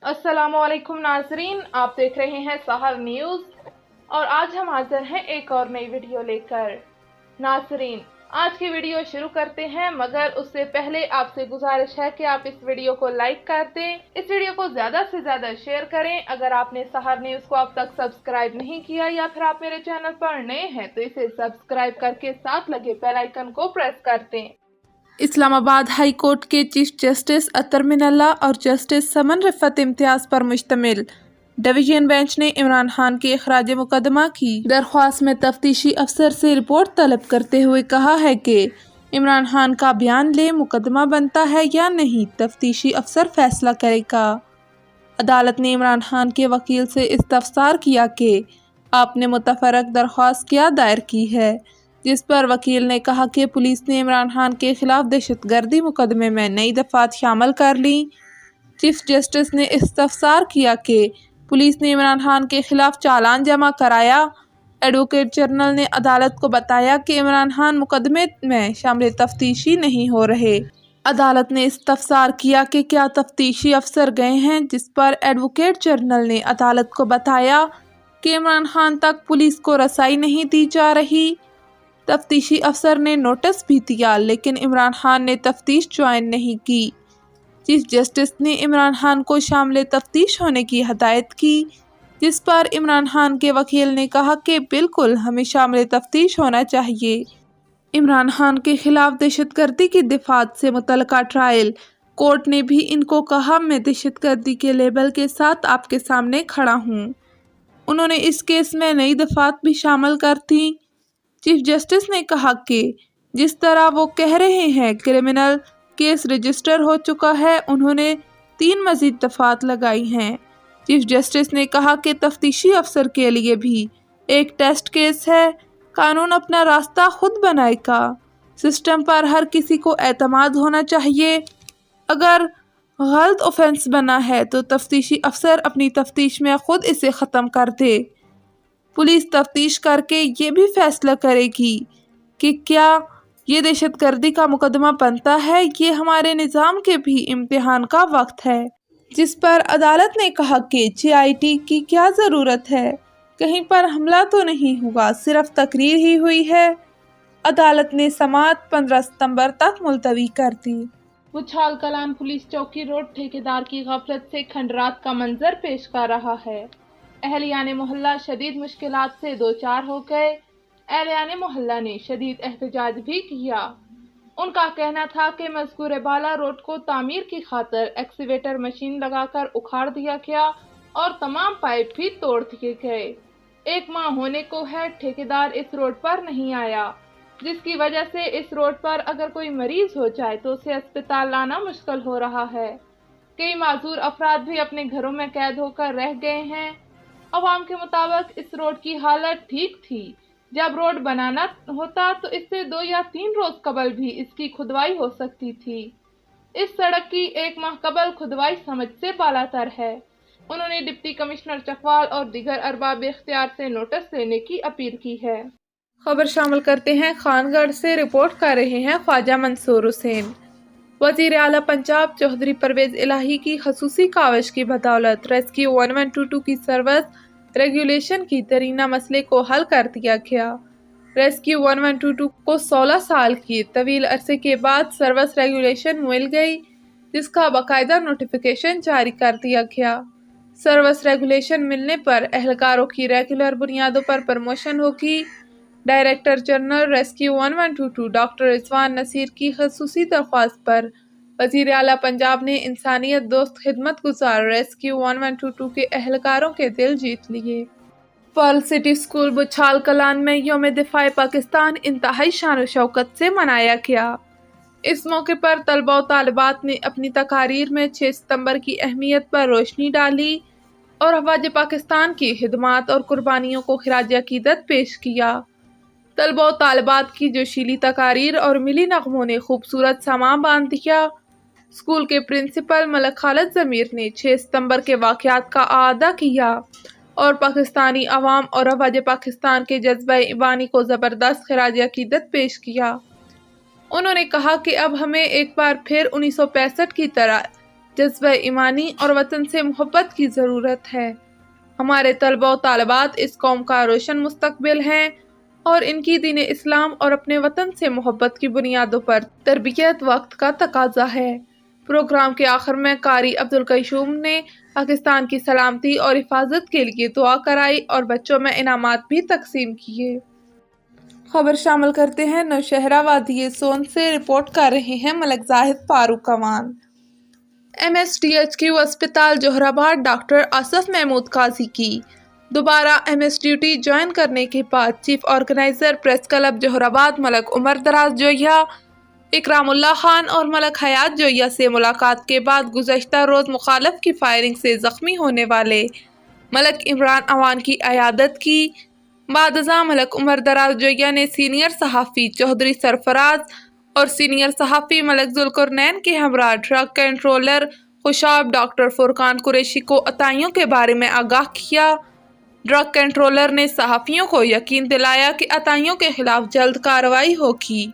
السلام علیکم ناظرین، آپ دیکھ رہے ہیں سحر نیوز اور آج ہم حاضر ہیں ایک اور نئی ویڈیو لے کر۔ ناظرین، آج کی ویڈیو شروع کرتے ہیں مگر اس سے پہلے آپ سے گزارش ہے کہ آپ اس ویڈیو کو لائک کر دیں، اس ویڈیو کو زیادہ سے زیادہ شیئر کریں۔ اگر آپ نے سحر نیوز کو اب تک سبسکرائب نہیں کیا یا پھر آپ میرے چینل پر نئے ہیں تو اسے سبسکرائب کر کے ساتھ لگے بیل آئیکن کو پریس کر دیں۔ اسلام آباد ہائی کورٹ کے چیف جسٹس اطہر من اللہ اور جسٹس سمن رفعت امتیاز پر مشتمل ڈویژن بینچ نے عمران خان کے اخراج مقدمہ کی درخواست میں تفتیشی افسر سے رپورٹ طلب کرتے ہوئے کہا ہے کہ عمران خان کا بیان لے مقدمہ بنتا ہے یا نہیں، تفتیشی افسر فیصلہ کرے گا۔ عدالت نے عمران خان کے وکیل سے استفسار کیا کہ آپ نے متفرق درخواست کیا دائر کی ہے، جس پر وکیل نے کہا کہ پولیس نے عمران خان کے خلاف دہشت گردی مقدمے میں نئی دفعات شامل کر لیں۔ چیف جسٹس نے استفسار کیا کہ پولیس نے عمران خان کے خلاف چالان جمع کرایا۔ ایڈوکیٹ جنرل نے عدالت کو بتایا کہ عمران خان مقدمے میں شامل تفتیشی نہیں ہو رہے۔ عدالت نے استفسار کیا کہ کیا تفتیشی افسر گئے ہیں، جس پر ایڈوکیٹ جنرل نے عدالت کو بتایا کہ عمران خان تک پولیس کو رسائی نہیں دی جا رہی۔ تفتیشی افسر نے نوٹس بھی دیا لیکن عمران خان نے تفتیش جوائن نہیں کی۔ چیف جسٹس نے عمران خان کو شامل تفتیش ہونے کی ہدایت کی، جس پر عمران خان کے وکیل نے کہا کہ بالکل ہمیں شامل تفتیش ہونا چاہیے۔ عمران خان کے خلاف دہشت گردی کی دفعات سے متعلقہ ٹرائل کورٹ نے بھی ان کو کہا، میں دہشت گردی کے لیبل کے ساتھ آپ کے سامنے کھڑا ہوں۔ انہوں نے اس کیس میں نئی دفعات بھی شامل کر تھیں۔ چیف جسٹس نے کہا کہ جس طرح وہ کہہ رہے ہیں کرمنل کیس رجسٹر ہو چکا ہے، انہوں نے 3 مزید دفعات لگائی ہیں۔ چیف جسٹس نے کہا کہ تفتیشی افسر کے لیے بھی ایک ٹیسٹ کیس ہے، قانون اپنا راستہ خود بنائے گا، سسٹم پر ہر کسی کو اعتماد ہونا چاہیے۔ اگر غلط اوفنس بنا ہے تو تفتیشی افسر اپنی تفتیش میں خود اسے ختم کر دے۔ پولیس تفتیش کر کے یہ بھی فیصلہ کرے گی کہ کیا یہ دہشت گردی کا مقدمہ بنتا ہے۔ یہ ہمارے نظام کے بھی امتحان کا وقت ہے، جس پر عدالت نے کہا کہ JIT کی کیا ضرورت ہے، کہیں پر حملہ تو نہیں ہوا، صرف تقریر ہی ہوئی ہے۔ عدالت نے سماعت 15 ستمبر تک ملتوی کر دی۔ بچھال کلان پولیس چوکی روڈ ٹھیکیدار کی غفلت سے کھنڈرات کا منظر پیش کر رہا ہے۔ اہلیان محلہ شدید مشکلات سے دوچار ہو گئے۔ اہلیان محلہ نے شدید احتجاج بھی کیا۔ ان کا کہنا تھا کہ مذکور بالا روڈ کو تعمیر کی خاطر ایکسکیویٹر مشین لگا کر اکھاڑ دیا گیا اور تمام پائپ بھی توڑ دیے گئے۔ 1 ماہ ہونے کو ہے ٹھیکیدار اس روڈ پر نہیں آیا، جس کی وجہ سے اس روڈ پر اگر کوئی مریض ہو جائے تو اسے اسپتال لانا مشکل ہو رہا ہے۔ کئی معذور افراد بھی اپنے گھروں میں قید ہو کر رہ گئے ہیں۔ عوام کے مطابق اس روڈ کی حالت ٹھیک تھی۔ جب روڈ بنانا ہوتا تو اس سے 2 یا 3 روز قبل بھی اس کی کھدوائی ہو سکتی تھی۔ اس سڑک کی 1 ماہ قبل کھدوائی سمجھ سے بالاتر ہے۔ انہوں نے ڈپٹی کمشنر چکوال اور دیگر ارباب اختیار سے نوٹس لینے کی اپیل کی ہے۔ خبر شامل کرتے ہیں خان گڑھ سے، رپورٹ کر رہے ہیں خواجہ منصور حسین۔ وزیر اعلیٰ پنجاب چودھری پرویز الہی کی خصوصی کاوش کی بدولت ریسکیو 1122 کی سروس ریگولیشن کی درینہ مسئلے کو حل کر دیا گیا۔ ریسکیو 1122 کو 16 سال کی طویل عرصے کے بعد سروس ریگولیشن مل گئی، جس کا باقاعدہ نوٹیفیکیشن جاری کر دیا گیا۔ سروس ریگولیشن ملنے پر اہلکاروں کی ریگولر بنیادوں پر پروموشن ہوگی۔ ڈائریکٹر جنرل ریسکیو 1122 ڈاکٹر رضوان نصیر کی خصوصی درخواست پر وزیر اعلیٰ پنجاب نے انسانیت دوست خدمت گزار ریسکیو 1122 کے اہلکاروں کے دل جیت لیے۔ پرل سٹی اسکول بچھال کلان میں یوم دفاع پاکستان انتہائی شان و شوکت سے منایا گیا۔ اس موقع پر طلباء و طالبات نے اپنی تقاریر میں 6 ستمبر کی اہمیت پر روشنی ڈالی اور افواج پاکستان کی خدمات اور قربانیوں کو خراج عقیدت پیش کیا۔ طلباء و طالبات کی جوشیلی تقاریر اور ملی نغموں نے خوبصورت سماں باندھ دیا۔ اسکول کے پرنسپل ملک خالد ضمیر نے 6 ستمبر کے واقعات کا اعادہ کیا اور پاکستانی عوام اور افواج پاکستان کے جذبہ ایمانی کو زبردست خراج عقیدت پیش کیا۔ انہوں نے کہا کہ اب ہمیں ایک بار پھر 1965 کی طرح جذبہ ایمانی اور وطن سے محبت کی ضرورت ہے۔ ہمارے طلبہ و طالبات اس قوم کا روشن مستقبل ہیں اور ان کی دین اسلام اور اپنے وطن سے محبت کی بنیادوں پر تربیت وقت کا تقاضا ہے۔ پروگرام کے آخر میں قاری عبدالقیوم نے پاکستان کی سلامتی اور حفاظت کے لیے دعا کرائی اور بچوں میں انعامات بھی تقسیم کیے۔ خبر شامل کرتے ہیں نوشہرہ وادی سون سے، رپورٹ کر رہے ہیں ملک زاہد فاروق اوان۔ MSTHQ اسپتال جوہر آباد ڈاکٹر آصف محمود قاضی کی دوبارہ MS ڈیوٹی جوائن کرنے کے بعد چیف آرگنائزر پریس کلب جوہر آباد ملک عمر دراز جویہ، اکرام اللہ خان اور ملک حیات جویہ سے ملاقات کے بعد گزشتہ روز مخالف کی فائرنگ سے زخمی ہونے والے ملک عمران اوان کی عیادت کی۔ بعد ازاں ملک عمر دراز جویہ نے سینئر صحافی چودھری سرفراز اور سینئر صحافی ملک ذوالقرنین کے ہمراہ ڈرگ کنٹرولر خوشاب ڈاکٹر فرقان قریشی کو عطائیوں کے بارے میں آگاہ کیا۔ ڈرگ کنٹرولر نے صحافیوں کو یقین دلایا کہ عطائیوں کے خلاف جلد کارروائی ہوگی۔